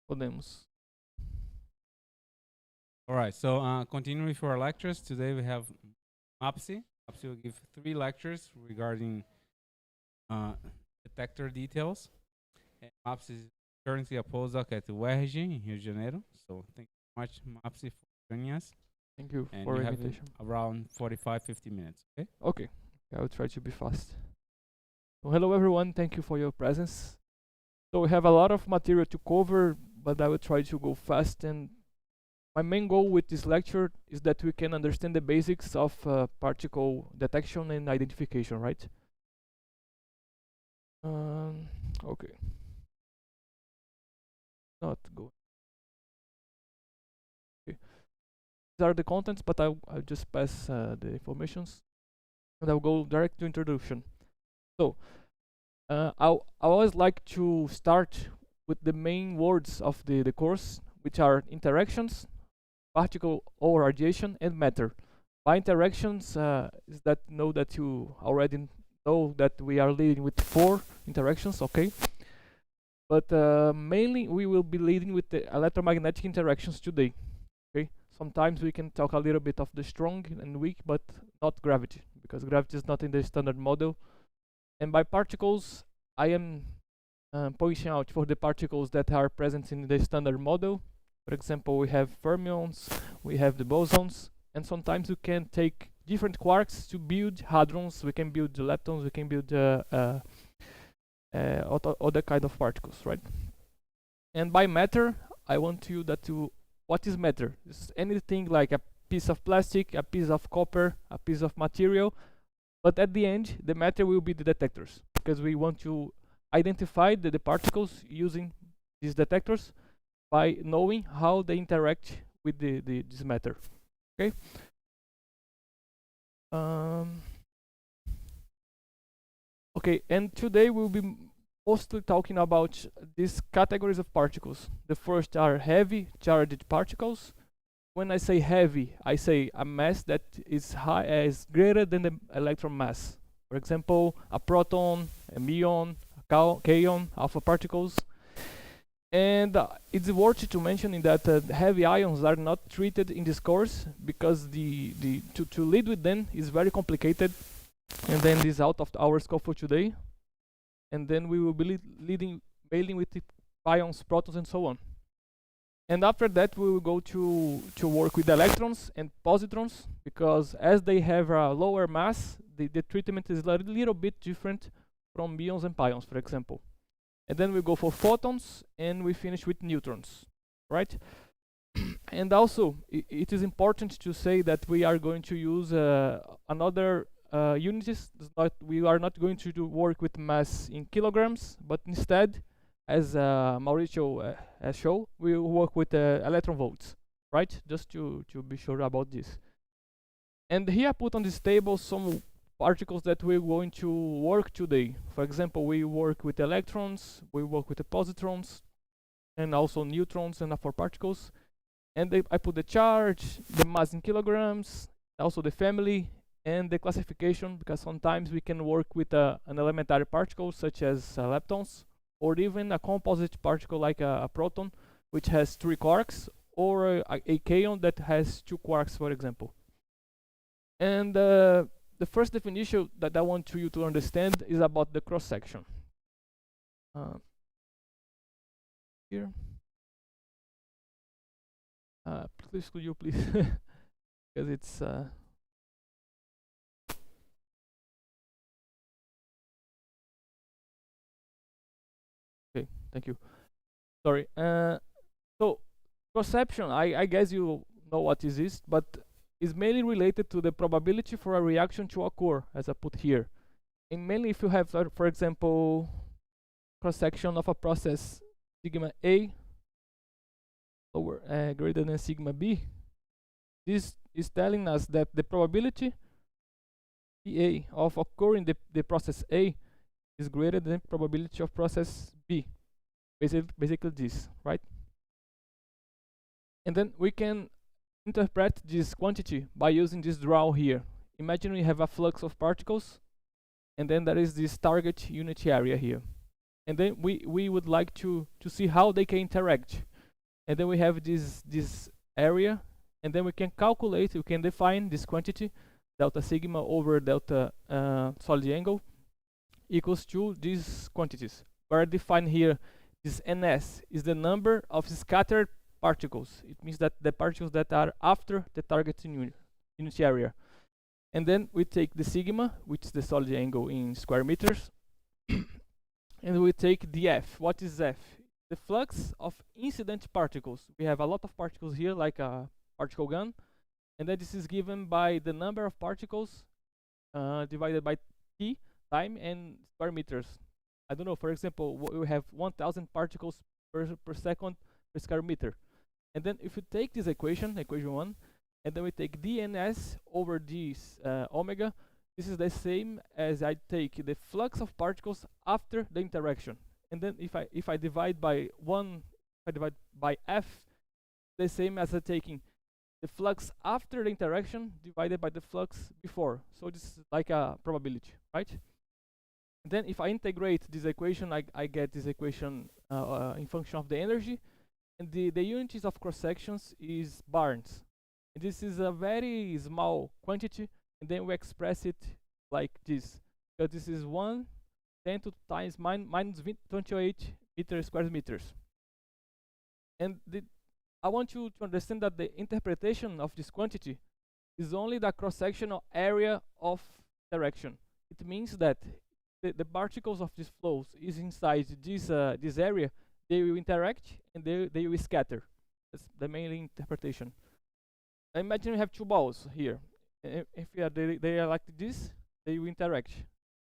Podemos. All right, so continuing with our lectures, today we have Mapse. Mapse will give 3 lectures regarding uh, detector details. And Mapse is currently a postdoc at UERJ in Rio de Janeiro. So thank you so much, Mapse, for joining us. Thank you And for you the have invitation. around 45-50 minutes, okay? Okay, I will try to be fast. So hello everyone, thank you for your presence. So we have a lot of material to cover, but I will try to go fast. And my main goal with this lecture is that we can understand the basics of particle detection and identification, right? Okay, not go. Okay. These are the contents, but I'll just pass the informations, and I'll go direct to introduction. So I always like to start with the main words of the course, which are interactions, particle or radiation, and matter. By interactions is that know that you already know that we are leading with 4 interactions, okay? But mainly we will be leading with the electromagnetic interactions today, okay? Sometimes we can talk a little bit of the strong and weak, but not gravity, because gravity is not in the standard model. And by particles, I am pointing out for the particles that are present in the standard model. For example, we have fermions, we have the bosons, and sometimes we can take different quarks to build hadrons, we can build leptons, we can build other kind of particles, right? And by matter, I want you that to, what is matter? It's anything like a piece of plastic, a piece of copper, a piece of material, but at the end, the matter will be the detectors, because we want to identify the particles using these detectors by knowing how they interact with this matter. Okay. Okay, and today we'll be mostly talking about these categories of particles. The first are heavy charged particles. When I say heavy, I say a mass that is greater than the electron mass. For example, a proton, a muon, a kaon, alpha particles. And it's worth to mention that heavy ions are not treated in this course because to lead with them is very complicated, and then this is out of our scope for today. And then we will be leading with the ions, protons, and so on. And after that, we will go to work with electrons and positrons, because as they have a lower mass, the treatment is a little bit different from muons and pions, for example. And then we go for photons, and we finish with neutrons, right? And also, it is important to say that we are going to use another units. We are not going to work with mass in kilograms, but instead, as Mauricio has shown, we will work with electron volts, right? Just to be sure about this. And here I put on this table some particles that we're going to work today. For example, we work with electrons, we work with the positrons, and also neutrons and for particles. And I put the charge, the mass in kilograms, also the family, and the classification, because sometimes we can work with an elementary particle such as leptons, or even a composite particle like a proton, which has 3 quarks, or a kaon that has 2 quarks, for example. And the first definition that I want you to understand is about the cross-section. Here. Please, could you please, because it's... Okay, thank you. Sorry. So cross-section, I guess you know what is this, but is mainly related to the probability for a reaction to occur, as I put here. And mainly if you have, for example, cross-section of a process sigma A lower greater than sigma B, this is telling us that the probability PA of occurring the process A is greater than probability of process B. Basically this, right? And then we can interpret this quantity by using this draw here. Imagine we have a flux of particles, and then there is this target unit area here. And then we would like to see how they can interact. and then we have this area, and then we can calculate, we can define this quantity, delta sigma over delta solid angle, equals to these quantities. Where I define here this ns is the number of scattered particles. It means that the particles that are after the target unit area. And then we take the sigma, which is the solid angle in square meters, and we take the f. What is f? The flux of incident particles. We have a lot of particles here, like a particle gun, and then this is given by the number of particles divided by t, time, and square meters. I don't know, for example, we have 1000 particles per second per square meter. And then if you take this equation, equation 1, and then we take dns over this omega, this is the same as I take the flux of particles after the interaction. And then if I divide by 1, if I divide by f, the same as taking the flux after the interaction divided by the flux before. So this is like a probability, right? And then if I integrate this equation, I get this equation in function of the energy, and the units of cross sections is barns. And this is a very small quantity, and then we express it like this. So this is 1 10 to times minus 28 square meters. And I want you to understand that the interpretation of this quantity is only the cross-sectional area of interaction. It means that the particles of these flows is inside this area, they will interact and they will scatter. That's the main interpretation. Imagine we have two balls here. If they are like this, they will interact.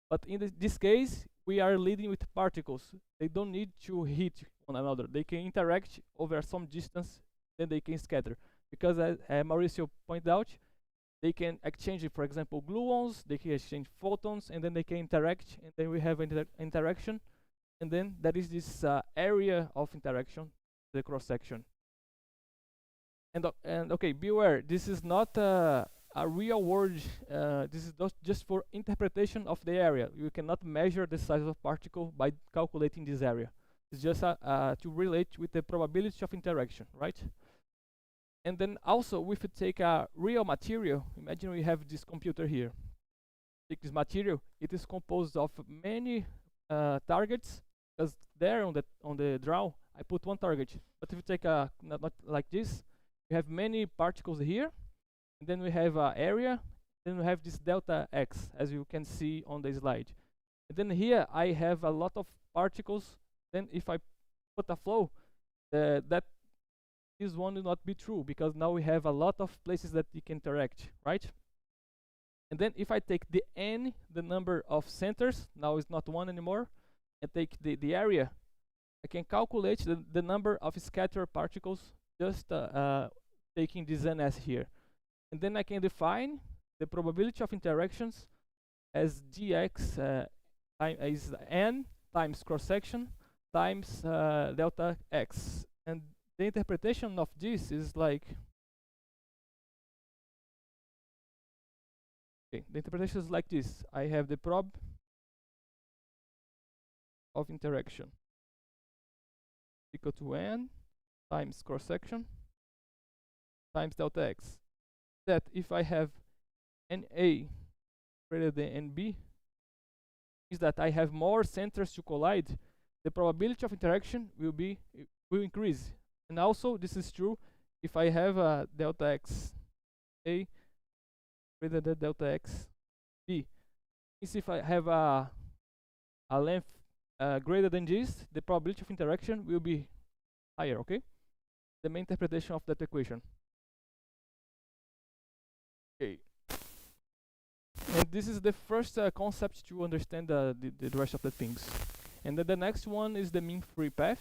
But in this case, we are leading with particles. They don't need to hit one another. They can interact over some distance, then they can scatter. Because as Mauricio pointed out, they can exchange, for example, gluons, they can exchange photons, and then they can interact, and then we have interaction, and then that is this area of interaction, the cross section. And okay, beware, this is not a real world, this is just for interpretation of the area. You cannot measure the size of particle by calculating this area. It's just to relate with the probability of interaction, right? And then also, if you take a real material, imagine we have this computer here. Take this material, it is composed of many targets, because there on the draw, I put one target. But if you take not like this, we have many particles here, and then we have area, then we have this delta x, as you can see on the slide. And then here I have a lot of particles. Then if I put a flow, that this one will not be true, because now we have a lot of places that you can interact, right? And then if I take the n, the number of centers, now it's not one anymore, and take the area, I can calculate the number of scattered particles just taking this ns here. And then I can define the probability of interactions as dx is n times cross section times delta x. And the interpretation of this is like, okay, the interpretation is like this. I have the prob of interaction equal to n times cross section times delta x. That if I have NA greater than NB, is that I have more centers to collide, the probability of interaction will increase. And also, this is true if I have a delta x A greater than delta x B. Means if I have a length greater than this, the probability of interaction will be higher, okay? The main interpretation of that equation. Okay. And this is the first concept to understand the rest of the things. And then the next one is the mean free path.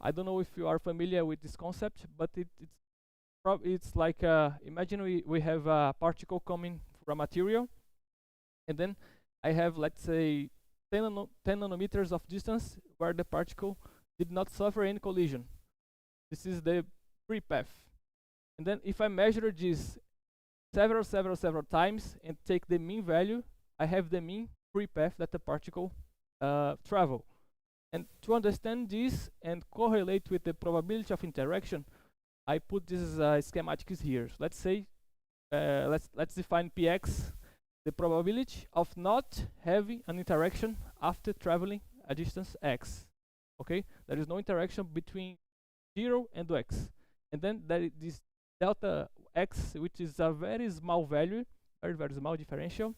I don't know if you are familiar with this concept, but it's like, imagine we have a particle coming from a material, and then I have, let's say, 10 nanometers of distance where the particle did not suffer any collision. This is the free path. And then if I measure this several times and take the mean value, I have the mean free path that the particle travel. And to understand this and correlate with the probability of interaction, I put these schematics here. So let's say, let's define Px, the probability of not having an interaction after traveling a distance x. Okay, there is no interaction between 0 and x, and then there is this delta x, which is a very small value, very small differential,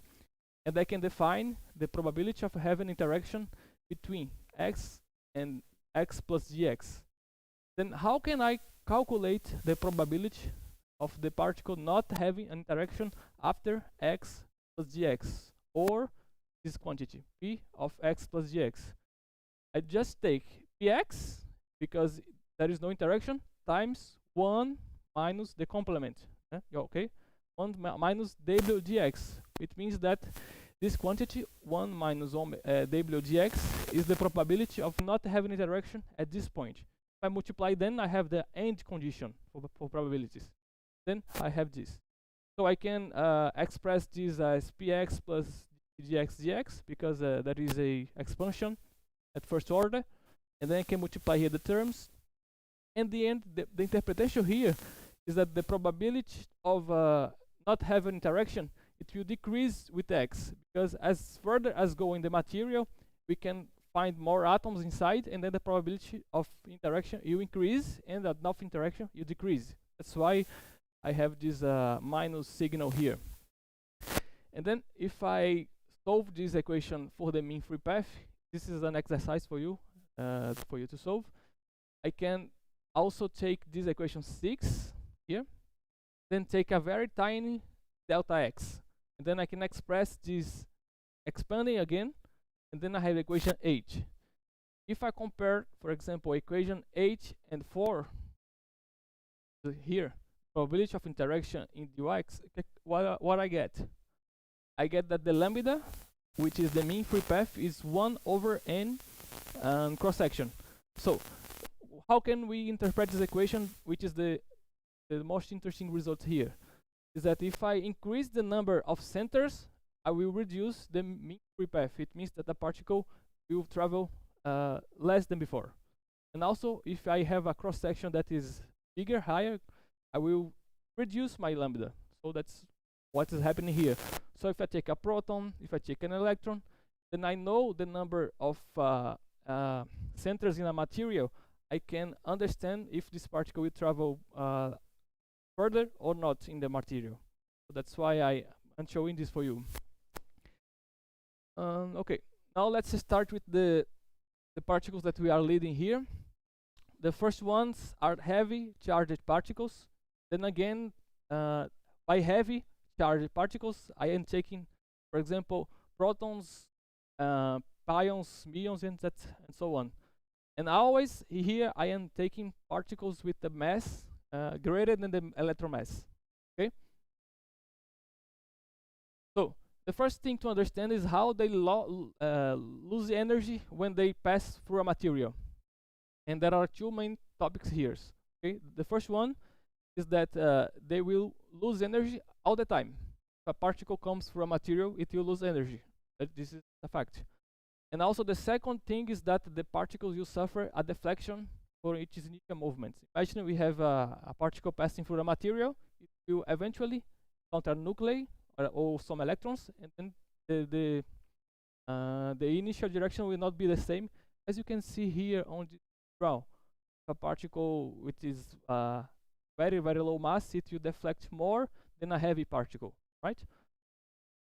and I can define the probability of having interaction between x and x plus gx. Then how can I calculate the probability of the particle not having an interaction after x plus gx, or this quantity p of x plus gx? I just take px, because there is no interaction, times 1 minus the complement. Okay, 1 minus w dx. It means that this quantity 1 minus w dx is the probability of not having interaction at this point. If I multiply, then I have the end condition for probabilities. Then I have this. So I can express this as px plus dx dx, because that is a expansion at first order, and then I can multiply here the terms. And the end, the interpretation here is that the probability of not having interaction, it will decrease with x, because as further as go in the material, we can find more atoms inside, and then the probability of interaction will increase, and that not interaction will decrease. That's why I have this minus signal here. And then if I solve this equation for the mean free path, this is an exercise for you to solve. I can also take this equation 6 here, then take a very tiny delta x, and then I can express this expanding again, and then I have equation 8. If I compare, for example, equation 8 and 4 here, probability of interaction in dx, what I get? I get that the lambda, which is the mean free path, is 1 over n cross section. So how can we interpret this equation, which is the most interesting result here? Is that if I increase the number of centers, I will reduce the mean free path. It means that the particle will travel less than before. And also, if I have a cross section that is bigger, higher, I will reduce my lambda. So that's what is happening here. So if I take a proton, if I take an electron, then I know the number of centers in a material. I can understand if this particle will travel further or not in the material. So that's why I'm showing this for you. Okay, now let's start with the particles that we are leading here. The first ones are heavy charged particles. Then again, by heavy charged particles, I am taking, for example, protons, pions, muons, and so on. And always here I am taking particles with the mass greater than the electron mass. Okay. So the first thing to understand is how they lose energy when they pass through a material. And there are two main topics here. Okay. The first one is that they will lose energy all the time. If a particle comes through a material, it will lose energy. This is a fact. And also the second thing is that the particles will suffer a deflection for its initial movements. Imagine we have a particle passing through a material. It will eventually encounter a nuclei or some electrons, and then the initial direction will not be the same. As you can see here on the draw, a particle which is very low mass, it will deflect more than a heavy particle, right?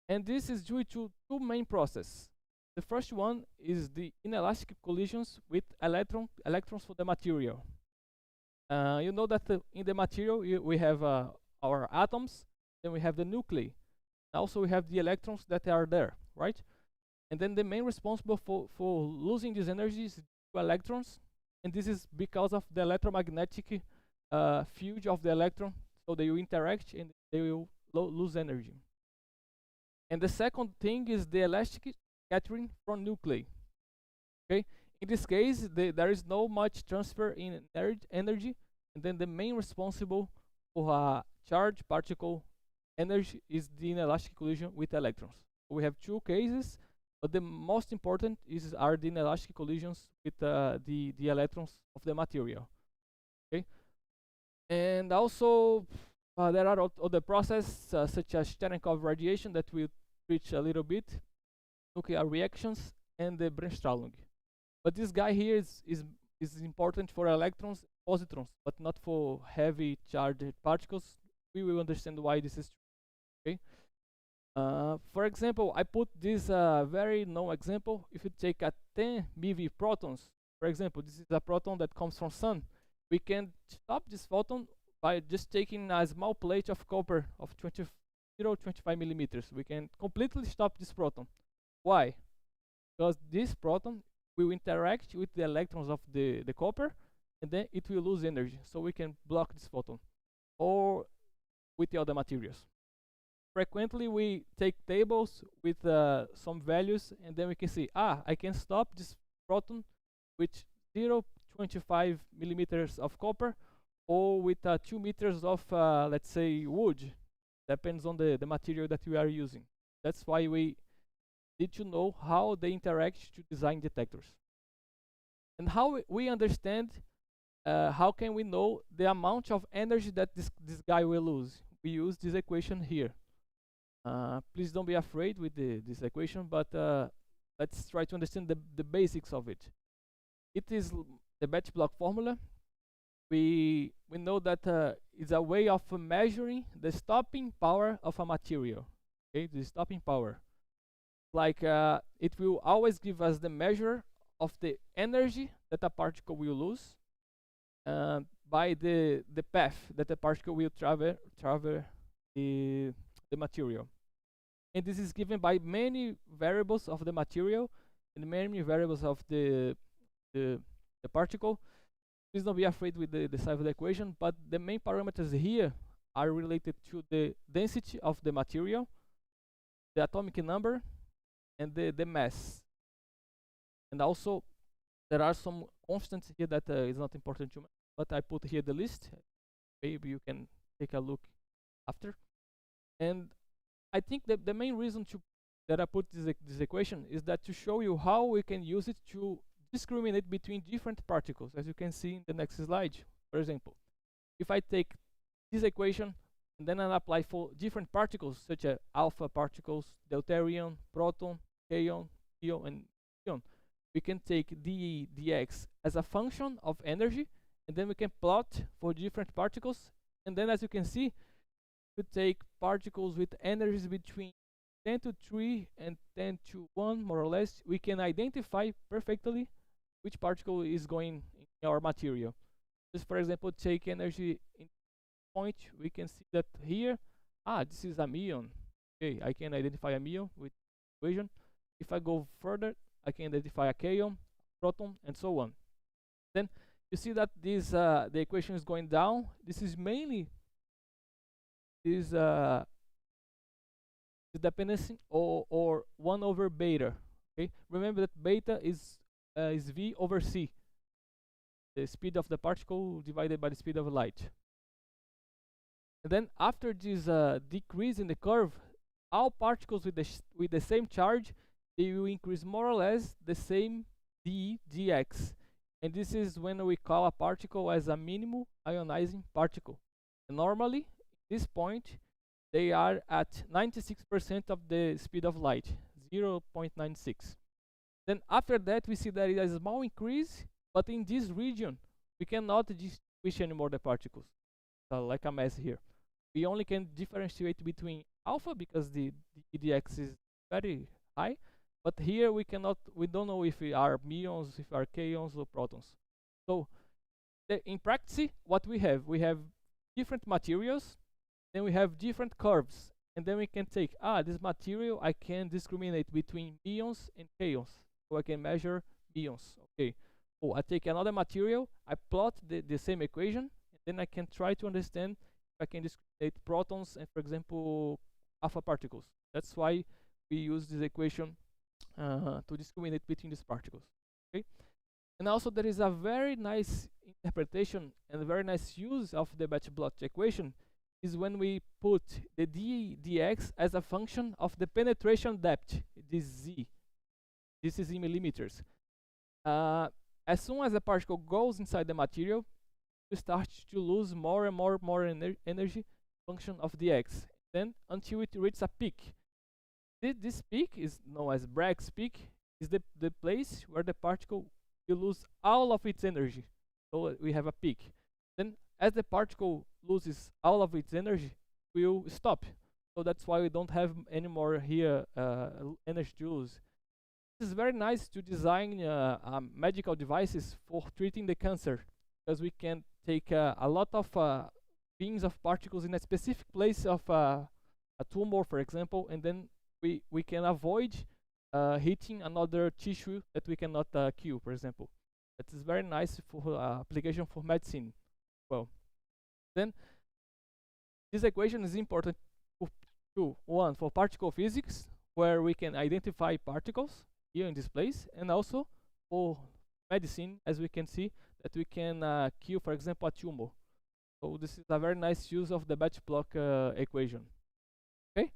And this is due to two main processes. The first one is the inelastic collisions with electrons for the material. You know that in the material we have our atoms, then we have the nuclei. Also we have the electrons that are there, right? And then the main responsible for losing this energy is electrons, and this is because of the electromagnetic field of the electron. So they will interact and they will lose energy. And the second thing is the elastic scattering from nuclei. Okay, in this case, there is no much transfer in energy, and then the main responsible for a charged particle energy is the inelastic collision with electrons. We have two cases. But the most important are the inelastic collisions with the electrons of the material. Okay, and also there are other processes such as Cherenkov radiation that we'll reach a little bit, nuclear reactions, and the Bremsstrahlung. But this guy here is important for electrons, positrons, but not for heavy charged particles. We will understand why this is true. Okay. For example, I put this very known example. If you take a 10 MeV protons, for example, this is a proton that comes from sun. We can stop this photon by just taking a small plate of copper of 0.25 millimeters. We can completely stop this proton. Why? Because this proton will interact with the electrons of the copper, and then it will lose energy. So we can block this photon, or with the other materials. Frequently we take tables with some values, and then we can see, I can stop this proton with 0.25 millimeters of copper, or with 2 meters of let's say wood. Depends on the material that we are using. That's why we need to know how they interact to design detectors. And how we understand, how can we know the amount of energy that this guy will lose? We use this equation here. Please don't be afraid with this equation, but let's try to understand the basics of it. It is the batch block formula. We know that it's a way of measuring the stopping power of a material. Okay, the stopping power. Like it will always give us the measure of the energy that a particle will lose by the path that the particle will travel the material. And this is given by many variables of the material and many variables of the particle. Please don't be afraid with the sign of the equation, but the main parameters here are related to the density of the material, the atomic number, and the mass. And also there are some constants here that is not important to me, but I put here the list. Maybe you can take a look after. And I think that the main reason that I put this equation is that to show you how we can use it to discriminate between different particles, as you can see in the next slide. For example, if I take this equation and then I apply for different particles such as alpha particles, deuterium, proton, kaon, pion, and neon, we can take dE dx as a function of energy, and then we can plot for different particles. And then, as you can see, we take particles with energies between 10 to 3 and 10 to 1, more or less. We can identify perfectly which particle is going in our material. Just for example, take energy in point. We can see that here, this is a muon. Okay, I can identify a muon with equation. If I go further, I can identify a kaon, proton, and so on. Then you see that this the equation is going down. This is mainly this dependency or 1 over beta. Okay, remember that beta is v over c, the speed of the particle divided by the speed of light. And then after this decrease in the curve, all particles with the same charge, they will increase more or less the same dE dx. And this is when we call a particle as a minimum ionizing particle. And normally, at this point, they are at 96% of the speed of light, 0.96. Then after that, we see there is a small increase, but in this region, we cannot distinguish anymore the particles, like a mess here. We only can differentiate between alpha because the dx is very high, but here we don't know if we are muons, if we are kaons or protons. So in practice, what we have different materials, then we have different curves, and then we can take this material, I can discriminate between muons and kaons, so I can measure muons. Okay, I take another material, I plot the same equation, and then I can try to understand if I can discriminate protons and, for example, alpha particles. That's why we use this equation to discriminate between these particles. Okay, and also there is a very nice interpretation and a very nice use of the batch blot equation is when we put the dE dx as a function of the penetration depth, this z. This is in millimeters. As soon as the particle goes inside the material, you start to lose more and more energy function of the x. Then until it reaches a peak. This peak is known as Bragg's peak. Is the place where the particle will lose all of its energy. So we have a peak. Then as the particle loses all of its energy, will stop. So that's why we don't have any more here energy to lose. It's very nice to design medical devices for treating the cancer, because we can take a lot of beams of particles in a specific place of a tumor, for example, and then we can avoid hitting another tissue that we cannot kill, for example. That is very nice for application for medicine. Well, then this equation is important for one, for particle physics, where we can identify particles here in this place, and also for medicine, as we can see that we can kill, for example, a tumor. So this is a very nice use of the Batch-Block equation. Okay,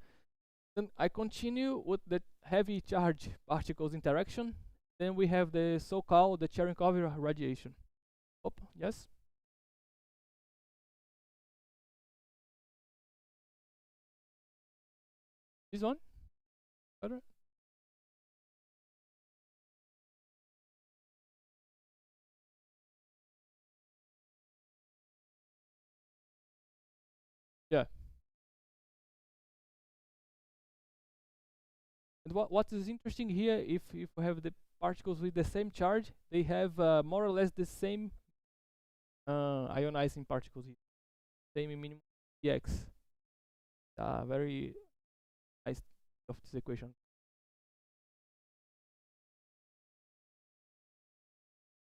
then I continue with the heavy charge particles interaction. Then we have the so-called the Cherenkov radiation. Oh, yes. This one? Better? Yeah. And what is interesting here, if we have the particles with the same charge, they have more or less the same ionizing particles here. Same minimum px. Very nice of this equation.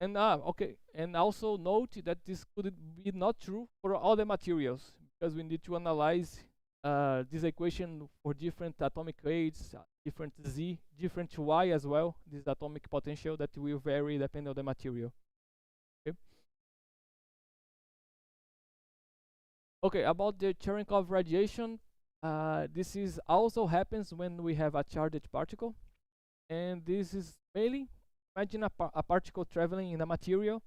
And okay, and also note that this could be not true for all the materials, because we need to analyze this equation for different atomic weights, different z, different y as well. This atomic potential that will vary depending on the material. Okay. Okay, about the Cherenkov radiation, this is also happens when we have a charged particle, and this is mainly, imagine a particle traveling in a material,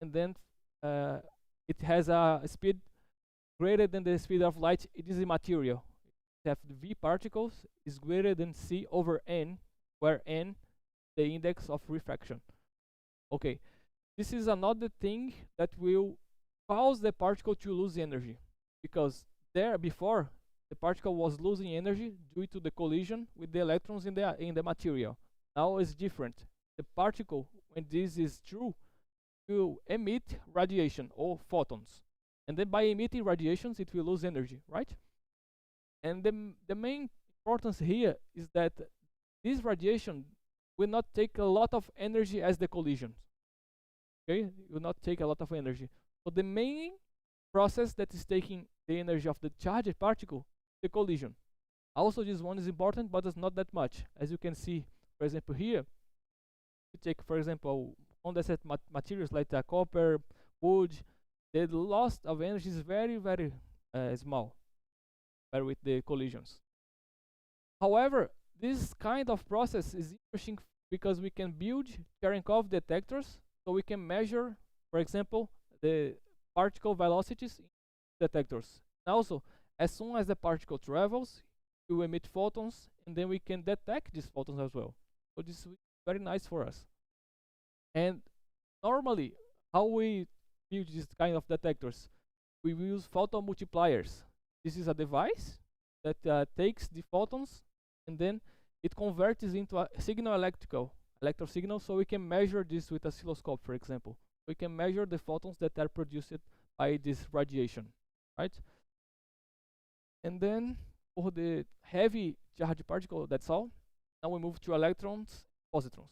and then it has a speed greater than the speed of light. It is a material. It have the v particles is greater than c over n, where n the index of refraction. Okay, this is another thing that will cause the particle to lose energy, because there before the particle was losing energy due to the collision with the electrons in the material. Now it's different. The particle, when this is true, will emit radiation or photons, and then by emitting radiations it will lose energy, right? And the main importance here is that this radiation will not take a lot of energy as the collision. Okay, it will not take a lot of energy. So the main process that is taking the energy of the charged particle, the collision. Also, this one is important, but it's not that much. As you can see, for example, here, you take, for example, condensate materials like copper, wood, the loss of energy is very small with the collisions. However, this kind of process is interesting because we can build Cherenkov detectors, so we can measure, for example, the particle velocities in detectors. And also, as soon as the particle travels, it will emit photons, and then we can detect these photons as well. So this is very nice for us. And normally, how we build this kind of detectors, we will use photon multipliers. This is a device that takes the photons, and then it converts into a signal electro signal, so we can measure this with oscilloscope, for example. We can measure the photons that are produced by this radiation, right? And then for the heavy charged particle, that's all. Now we move to electrons, positrons.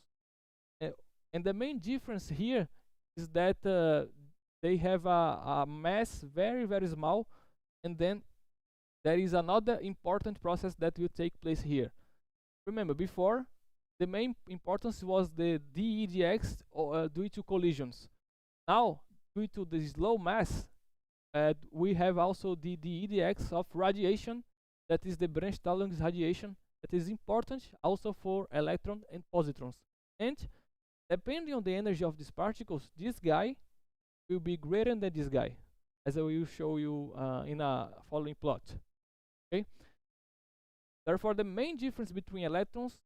And the main difference here is that they have a mass very small, and then there is another important process that will take place here. Remember, before, the main importance was the dEdx due to collisions. Now, due to this low mass, we have also the dEdx of radiation, that is the branch tolerance radiation that is important also for electrons and positrons. And depending on the energy of these particles, this guy will be greater than this guy, as I will show you in a following plot. Okay. Therefore, the main difference between electrons,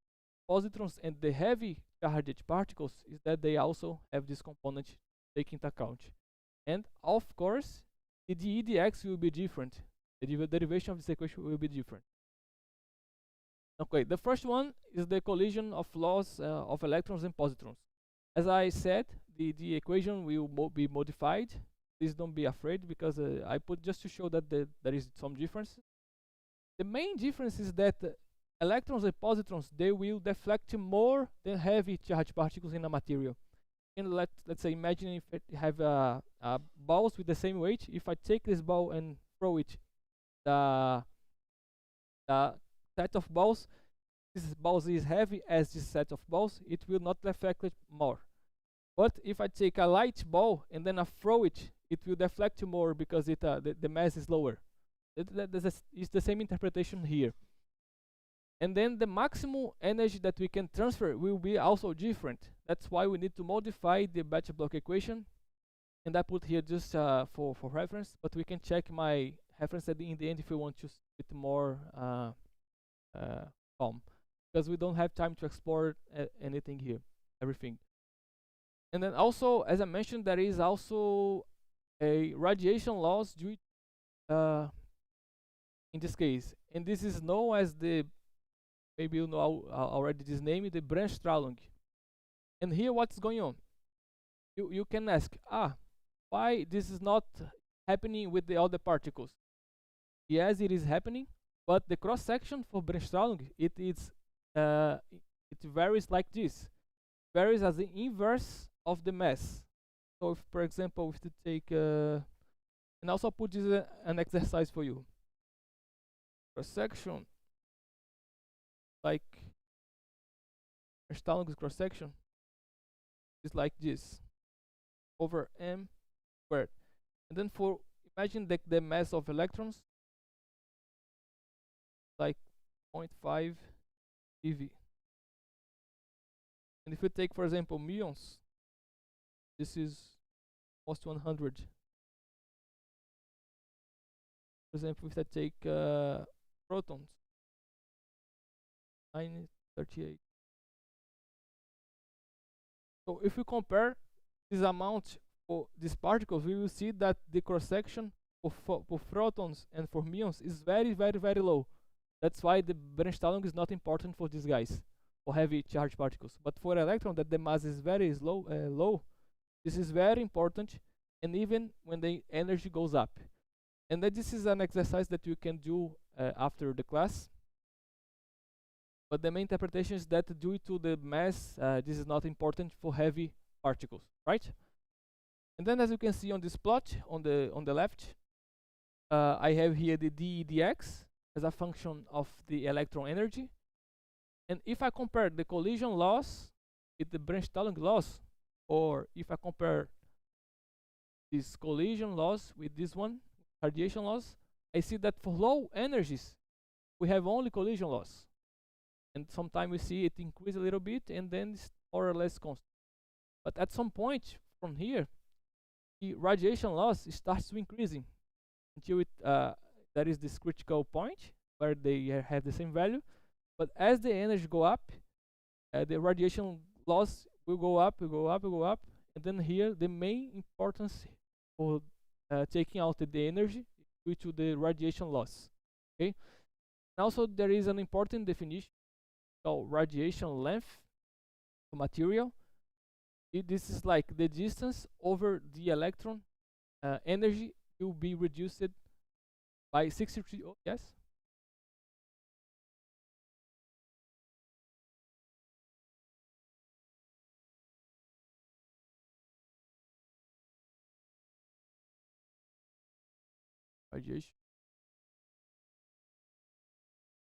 positrons, and the heavy charged particles is that they also have this component taken into account. And of course, the dEdx will be different. The derivation of this equation will be different. Okay, the first one is the collision of laws of electrons and positrons. As I said, the equation will be modified. Please don't be afraid, because I put just to show that there is some difference. The main difference is that electrons and positrons, they will deflect more than heavy charged particles in a material. And let's say, imagine if it have balls with the same weight. If I take this ball and throw it, the set of balls, this balls is heavy as this set of balls, it will not deflect it more. But if I take a light ball and then I throw it, it will deflect more because the mass is lower. It's the same interpretation here. And then the maximum energy that we can transfer will be also different. That's why we need to modify the batch block equation. And I put here just for reference, but we can check my reference in the end if we want to see it more calm, because we don't have time to explore anything here, everything. And then also, as I mentioned, there is also a radiation loss due in this case, and this is known as the, maybe you know already this name, the Bremsstrahlung. And here what's going on? You can ask, why this is not happening with the other particles? Yes, it is happening, but the cross section for Bremsstrahlung, it varies like this. Varies as the inverse of the mass. So if, for example, if you take and also put this an exercise for you. Cross section, like Bremsstrahlung's cross section, is like this, over m squared. And then for, imagine the mass of electrons, like 0.5 eV. And if you take, for example, muons, this is almost 100. For example, if I take protons, 938. So if we compare this amount for these particles, we will see that the cross section for protons and for muons is very, very, very low. That's why the Bremsstrahlung is not important for these guys, for heavy charged particles. But for electron, that the mass is very low, this is very important, and even when the energy goes up. And then this is an exercise that you can do after the class. But the main interpretation is that due to the mass, this is not important for heavy particles, right? And then, as you can see on this plot on the left, I have here the dEdx as a function of the electron energy. And if I compare the collision loss with the Bremsstrahlung loss, or if I compare this collision loss with this one, radiation loss, I see that for low energies, we have only collision loss. And sometimes we see it increase a little bit and then it's more or less constant. But at some point from here, the radiation loss starts to increasing until there is this critical point where they have the same value. But as the energy go up, the radiation loss will go up, will go up, will go up. And then here, the main importance for taking out the energy due to the radiation loss. Okay. And also, there is an important definition called radiation length of material. This is like the distance over the electron energy will be reduced by 63. Oh, yes. Radiation.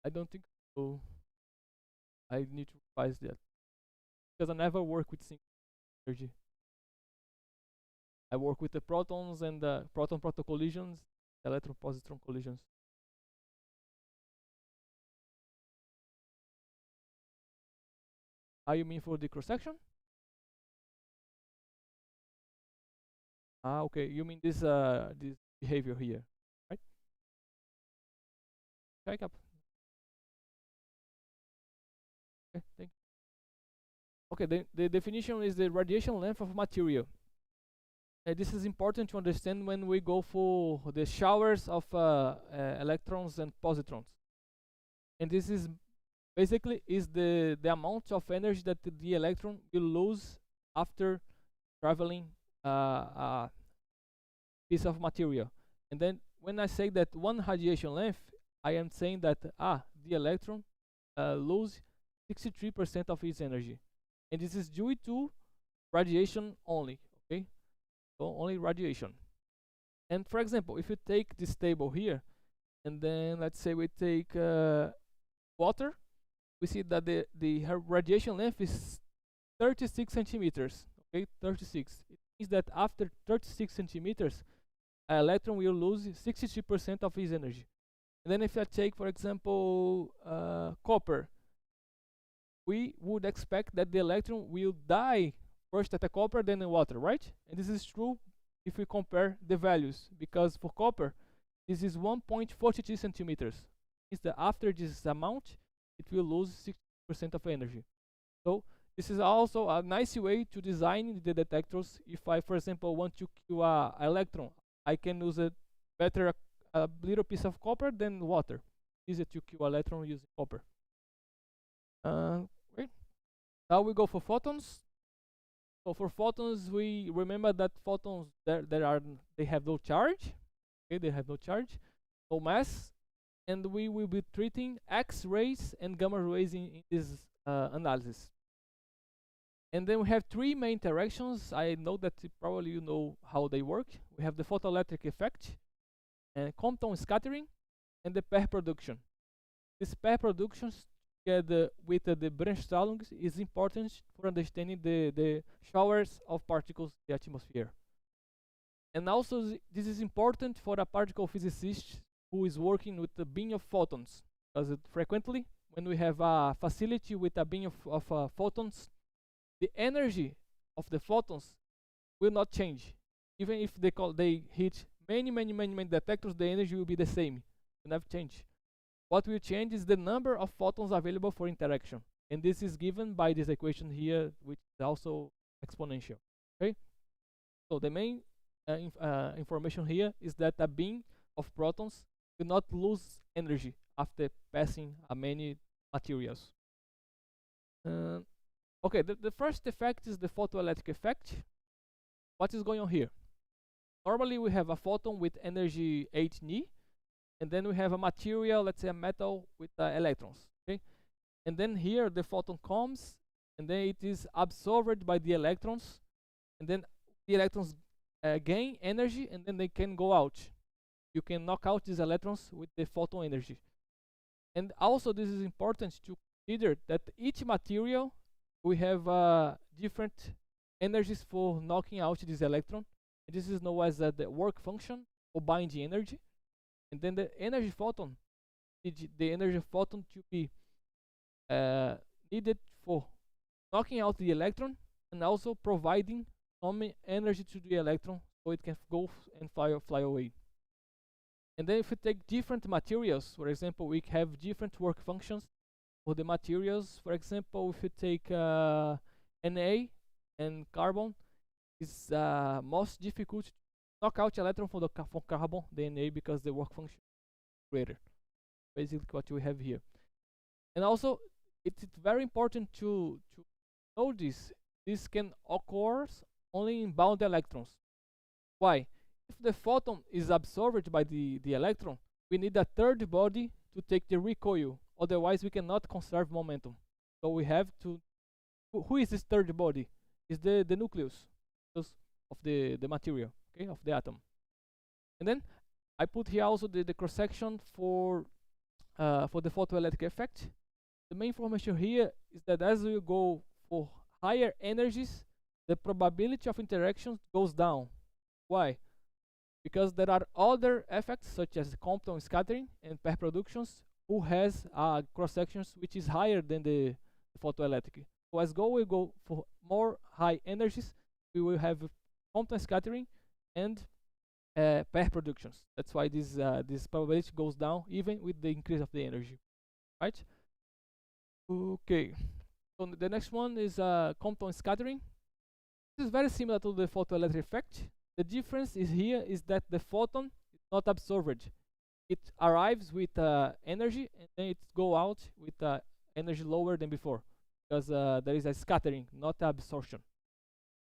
I don't think so. I need to revise that because I never work with single energy. I work with the protons and the proton-proton collisions, electron-positron collisions. You mean for the cross section? Okay. You mean this behavior here, right? Check up. Okay. Thank you. Okay. The definition is the radiation length of material. This is important to understand when we go for the showers of electrons and positrons. And this is basically is the amount of energy that the electron will lose after traveling a piece of material. And then when I say that one radiation length, I am saying that the electron lose 63% of its energy, and this is due to radiation only. Okay, so only radiation. And for example, if you take this table here, and then let's say we take water, we see that the radiation length is 36 centimeters. Okay, 36. It means that after 36 centimeters, an electron will lose 63% of its energy. And then if I take, for example, copper, we would expect that the electron will die first at the copper, then in water, right? And this is true if we compare the values, because for copper, this is 1.42 centimeters. Is that after this amount, it will lose 60% of energy. So this is also a nice way to design the detectors. If I, for example, want to kill a electron, I can use a little piece of copper than water. Easier to kill electron using copper. Great. Now we go for photons. So for photons, we remember that photons they have no charge. Okay, they have no charge, no mass, and we will be treating X-rays and gamma rays in this analysis. And then we have three main interactions. I know that probably you know how they work. We have the photoelectric effect, and Compton scattering, and the pair production. This pair production together with the Bremsstrahlung is important for understanding the showers of particles in the atmosphere. And also this is important for a particle physicist who is working with the beam of photons, because frequently when we have a facility with a beam of photons, the energy of the photons will not change. Even if they hit many detectors, the energy will be the same. It will never change. What will change is the number of photons available for interaction. And this is given by this equation here, which is also exponential. Okay? So the main information here is that a beam of protons will not lose energy after passing many materials. Okay, the first effect is the photoelectric effect. What is going on here? Normally we have a photon with energy hν, and then we have a material, let's say a metal with electrons. Okay, and then here the photon comes, and then it is absorbed by the electrons, and then the electrons gain energy, and then they can go out. You can knock out these electrons with the photon energy. And also this is important to consider that each material we have different energies for knocking out this electron. And this is known as the work function or binding energy. And then the energy photon, the energy photon to be needed for knocking out the electron and also providing some energy to the electron so it can go and fly away. And then if we take different materials, for example, we have different work functions for the materials. For example, if you take Na and carbon, it's most difficult to knock out electron from carbon than Na because the work function is greater. Basically what we have here. And also it's very important to know this can occur only in bound electrons. Why? If the photon is absorbed by the electron, we need a third body to take the recoil. Otherwise, we cannot conserve momentum. So we have to. Who is this third body? Is the nucleus of the material, okay, of the atom. And then I put here also the cross section for the photoelectric effect. The main information here is that as we go for higher energies, the probability of interaction goes down. Why? Because there are other effects such as Compton scattering and pair productions who has cross sections which is higher than the photoelectric. So as we go for more high energies, we will have Compton scattering and pair productions. That's why this probability goes down even with the increase of the energy, right? Okay. So the next one is Compton scattering. This is very similar to the photoelectric effect. The difference is here is that the photon is not absorbed. It arrives with energy and then it go out with energy lower than before because there is a scattering, not absorption.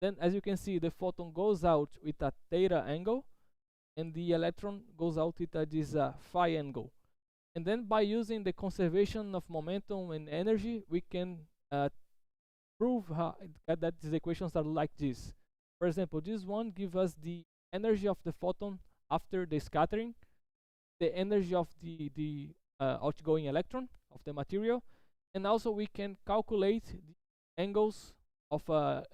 Then, as you can see, the photon goes out with a theta angle, and the electron goes out with this phi angle. And then, by using the conservation of momentum and energy, we can prove that these equations are like this. For example, this one gives us the energy of the photon after the scattering, the energy of the outgoing electron of the material, and also we can calculate the angles of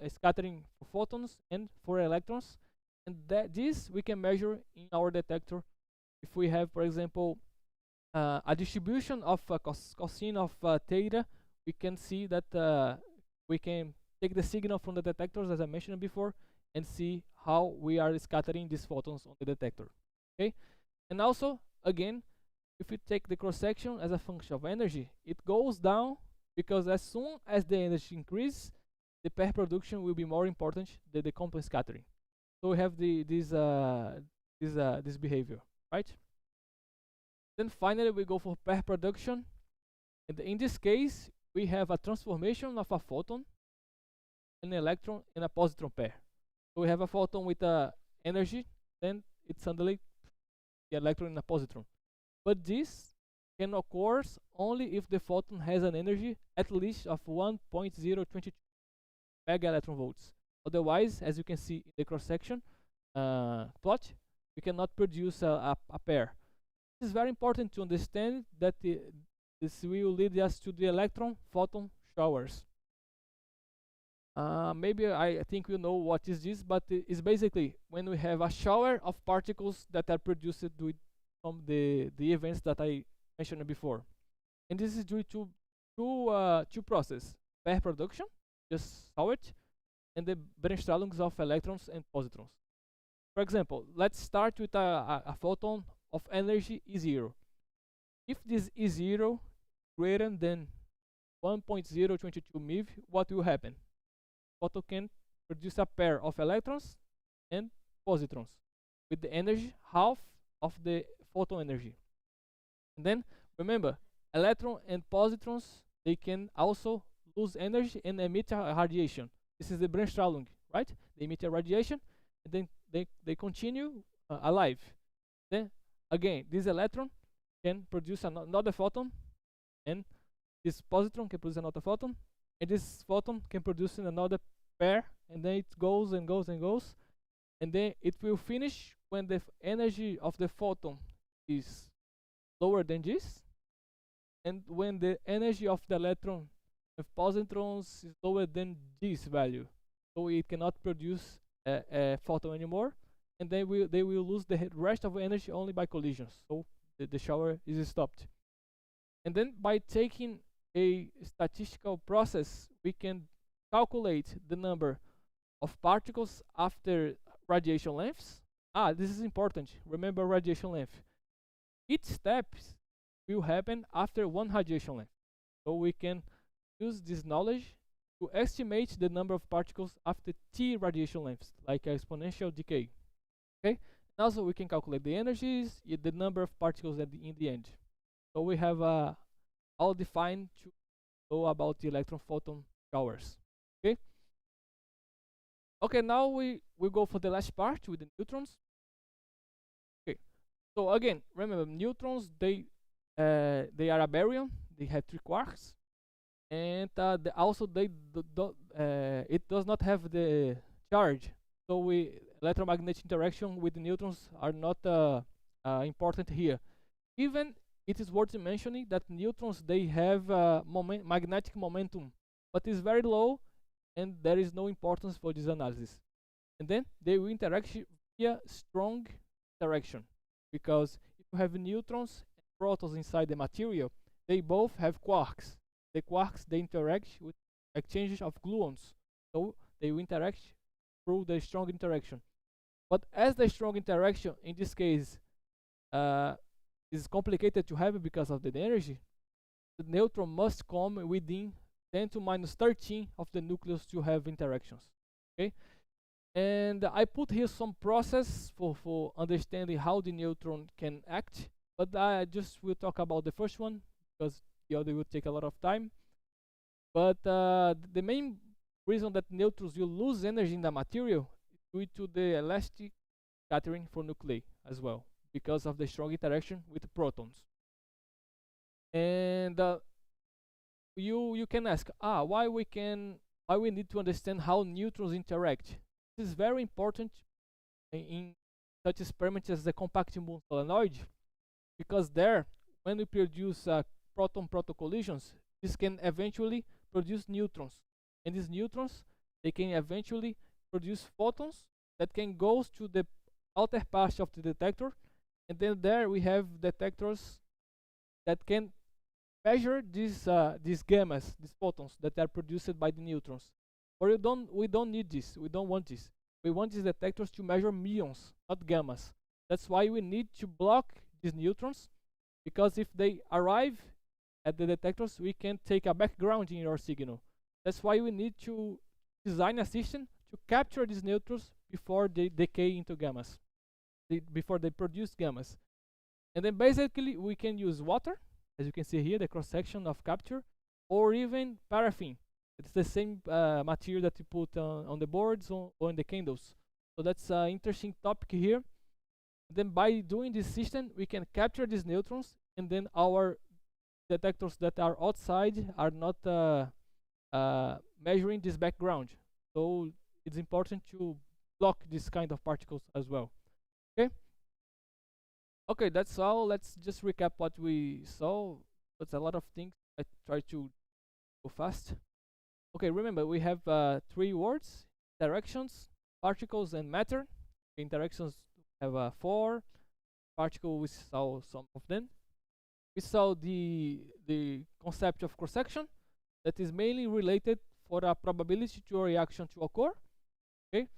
scattering for photons and for electrons, and this we can measure in our detector. If we have, for example, a distribution of cosine of theta, we can see that we can take the signal from the detectors, as I mentioned before, and see how we are scattering these photons on the detector. Okay, and also again, if we take the cross section as a function of energy, it goes down because as soon as the energy increases, the pair production will be more important than the Compton scattering. So we have this behavior, right? Then finally we go for pair production, and in this case we have a transformation of a photon, an electron, and a positron pair. So we have a photon with energy, then it suddenly the electron and a positron. But this can occur only if the photon has an energy at least of 1.022 mega electron volts. Otherwise, as you can see in the cross section plot, we cannot produce a pair. It is very important to understand that this will lead us to the electron photon showers. Maybe I think you know what is this, but it's basically when we have a shower of particles that are produced from the events that I mentioned before. And this is due to two processes: pair production, just saw it, and the Bremsstrahlung of electrons and positrons. For example, let's start with a photon of energy E0. If this E0 greater than 1.022 MeV, what will happen? Photon can produce a pair of electrons and positrons with the energy half of the photon energy. And then remember, electron and positrons, they can also lose energy and emit a radiation. This is the Bremsstrahlung, right? They emit a radiation and then they continue alive. Then again, this electron can produce another photon, and this positron can produce another photon, and this photon can produce another pair, and then it goes and goes and goes, and then it will finish when the energy of the photon is lower than this, and when the energy of the electron of positrons is lower than this value, so it cannot produce a photon anymore, and then they will lose the rest of energy only by collisions, so the shower is stopped. And then by taking a statistical process, we can calculate the number of particles after radiation lengths. This is important. Remember radiation length. Each step will happen after one radiation length. So we can use this knowledge to estimate the number of particles after t radiation lengths, like a exponential decay. Okay. And also we can calculate the energies, the number of particles in the end. So we have all defined to know about the electron photon showers. Okay. Okay, now we go for the last part with the neutrons. Okay. So again, remember neutrons, they are a baryon. They have 3 quarks, and also it does not have the charge. So electromagnetic interaction with the neutrons are not important here. Even it is worth mentioning that neutrons, they have magnetic momentum, but it's very low, and there is no importance for this analysis. And then they will interact via strong interaction, because if you have neutrons and protons inside the material, they both have quarks. The quarks, they interact with exchange of gluons. So they will interact through the strong interaction. But as the strong interaction in this case uh, is complicated to have because of the energy, the neutron must come within 10 to minus 13 of the nucleus to have interactions. Okay, and I put here some process for understanding how the neutron can act, but I just will talk about the first one because the other will take a lot of time. But the main reason that neutrons will lose energy in the material is due to the elastic scattering for nuclei as well, because of the strong interaction with protons. And you can ask, why we need to understand how neutrons interact. This is very important in such experiments as the compact muon solenoid, because there, when we produce proton-proton collisions, this can eventually produce neutrons, and these neutrons, they can eventually produce photons that can go to the outer part of the detector, and then there we have detectors that can measure these gammas, these photons that are produced by the neutrons. But we don't need this. We don't want this. We want these detectors to measure muons, not gammas. That's why we need to block these neutrons, because if they arrive at the detectors, we can take a background in your signal. That's why we need to design a system to capture these neutrons before they decay into gammas, before they produce gammas. And then basically we can use water, as you can see here, the cross section of capture, or even paraffin. It's the same material that you put on the boards or on the candles. So that's an interesting topic here. And then by doing this system, we can capture these neutrons, and then our detectors that are outside are not measuring this background. So it's important to block this kind of particles as well. Okay. Okay, that's all. Let's just recap what we saw. It's a lot of things. I try to go fast. Okay, remember we have three words: interactions, particles, and matter. Interactions have four. Particle, we saw some of them. We saw the concept of cross section that is mainly related for a probability to a reaction to occur. Okay,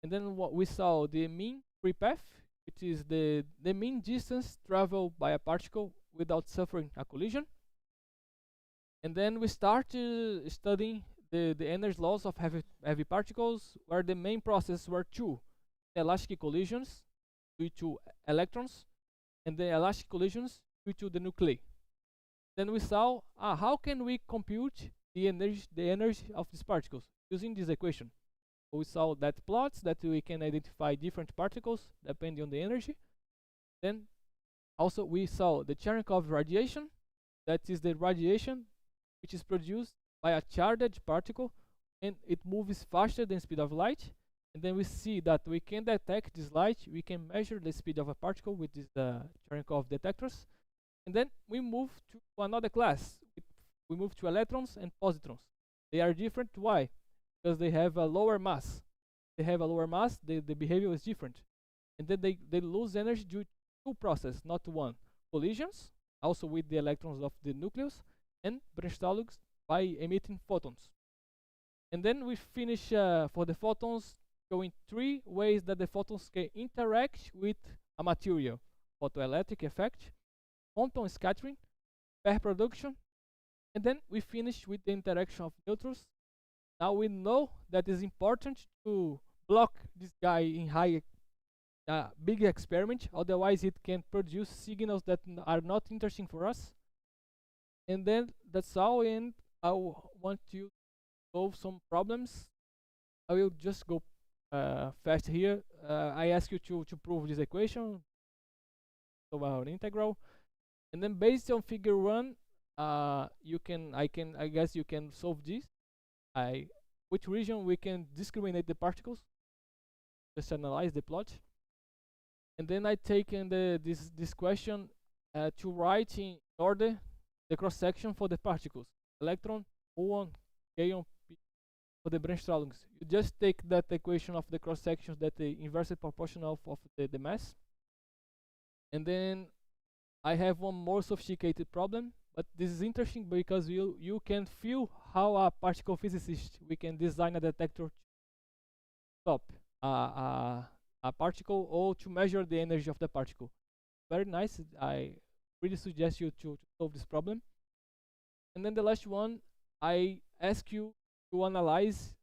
and then what we saw the mean free path, which is the mean distance traveled by a particle without suffering a collision. And then we start studying the energy laws of heavy particles, where the main process were two: elastic collisions due to electrons, and the elastic collisions due to the nuclei. Then we saw how can we compute the energy of these particles using this equation. We saw that plots that we can identify different particles depending on the energy. Then also we saw the Cherenkov radiation, that is the radiation which is produced by a charged particle, and it moves faster than speed of light. And then we see that we can detect this light, we can measure the speed of a particle with these Cherenkov detectors. And then we move to another class. We move to electrons and positrons. They are different. Why? Because they have a lower mass. They have a lower mass, the behavior is different. And then they lose energy due to two processes, not one. Collisions, also with the electrons of the nucleus, and Bremsstrahlung by emitting photons. And then we finish for the photons, showing three ways that the photons can interact with a material: photoelectric effect, photon scattering, pair production, and then we finish with the interaction of neutrons. Now we know that it's important to block this guy in big experiment, otherwise it can produce signals that are not interesting for us. And then that's all, and I want you to solve some problems. I will just go fast here. I ask you to prove this equation, so our integral, and then based on figure 1, I guess you can solve this. Which region we can discriminate the particles, just analyze the plot. And then I take in this question to write in order the cross section for the particles: electron, muon, kaon, p for the Bremsstrahlung. You just take that equation of the cross sections, that the inversely proportional of the mass. And then I have one more sophisticated problem. But this is interesting because you can feel how a particle physicist we can design a detector to stop a particle or to measure the energy of the particle. Very nice. I really suggest you to solve this problem. And then the last one, I ask you to analyze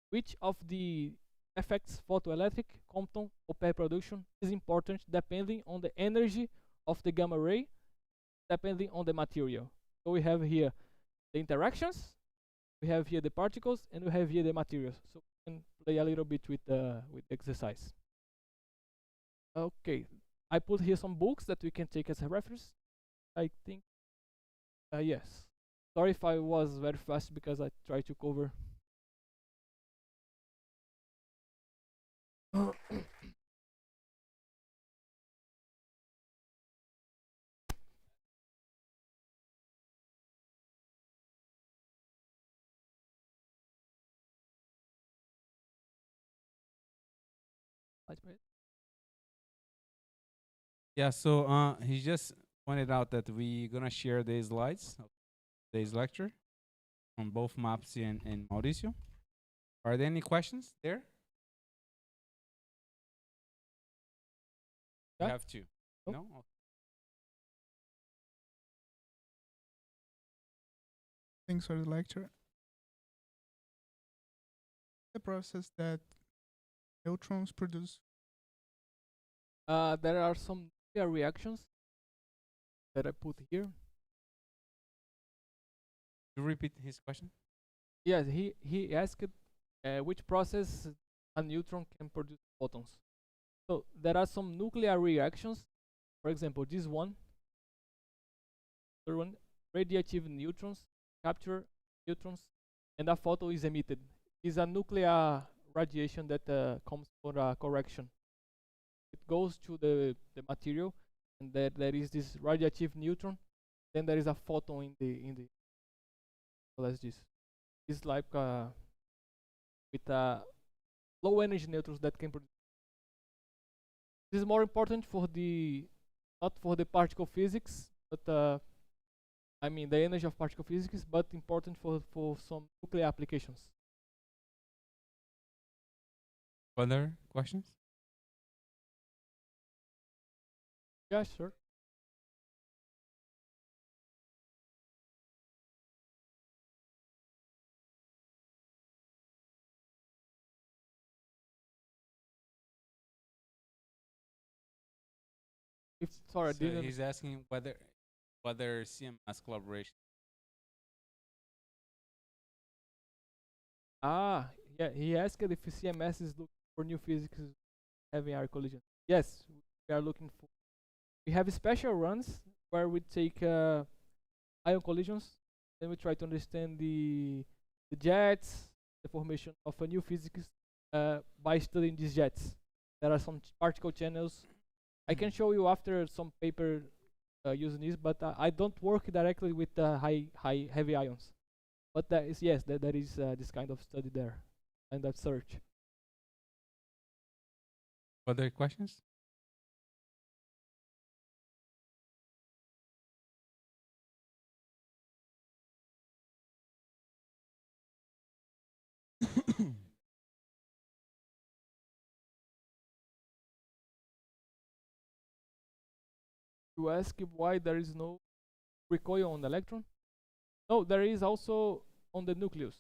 which of the effects photoelectric, Compton, or pair production is important depending on the energy of the gamma ray, depending on the material. So we have here the interactions, we have here the particles, and we have here the materials. So we can play a little bit with the exercise. Okay, I put here some books that we can take as a reference. I think, yes. Sorry if I was very fast because I tried to cover. Yeah, so he just pointed out that we're gonna share the slides of today's lecture on both Mapse and Mauricio. Are there any questions there? You Yeah? have two. Nope. No? Okay. Thanks for the lecture. The process that neutrons produce. There are some nuclear reactions that I put here. You repeat his question? Yes, he asked which process a neutron can produce photons. So there are some nuclear reactions. For example, this one, radiative neutrons capture neutrons, and a photon is emitted. It's a nuclear radiation that comes for a correction. It goes to the material, and there is this radiative neutron. Then there is a photon in the. So that's this. It's like with low energy neutrons that can produce. This is more important for the not for the particle physics, but I mean the energy of particle physics, but important for some nuclear applications. Other questions? Yeah, sure. If sorry, I So didn't. he's asking whether CMS collaboration. Ah, yeah. He asked if CMS is looking for new physics having our collision. Yes, we are looking for. We have special runs where we take ion collisions, then we try to understand the jets, the formation of a new physics by studying these jets. There are some particle channels. I can show you after some paper using this, but I don't work directly with high heavy ions. But that is yes, there is this kind of study there and that search. Other questions? You ask why there is no recoil on the electron. No, there is also on the nucleus.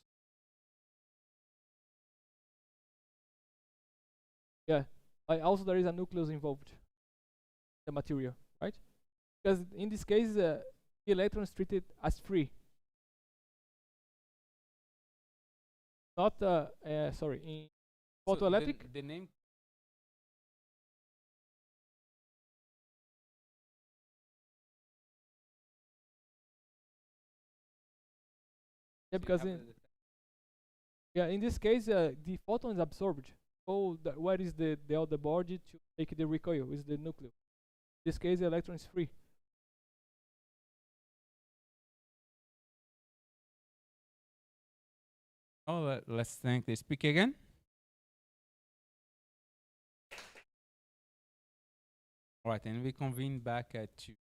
Yeah, also there is a nucleus involved, the material, right? Because in this case, the electron is treated as free, not sorry, in So photoelectric. the name Yeah, so you because have in yeah, in this case, the photon is absorbed. So where is the other body to take the recoil? Is the nucleus. In this case, the electron is free. Oh, let's thank the speaker again. All right, and we convene back at 2.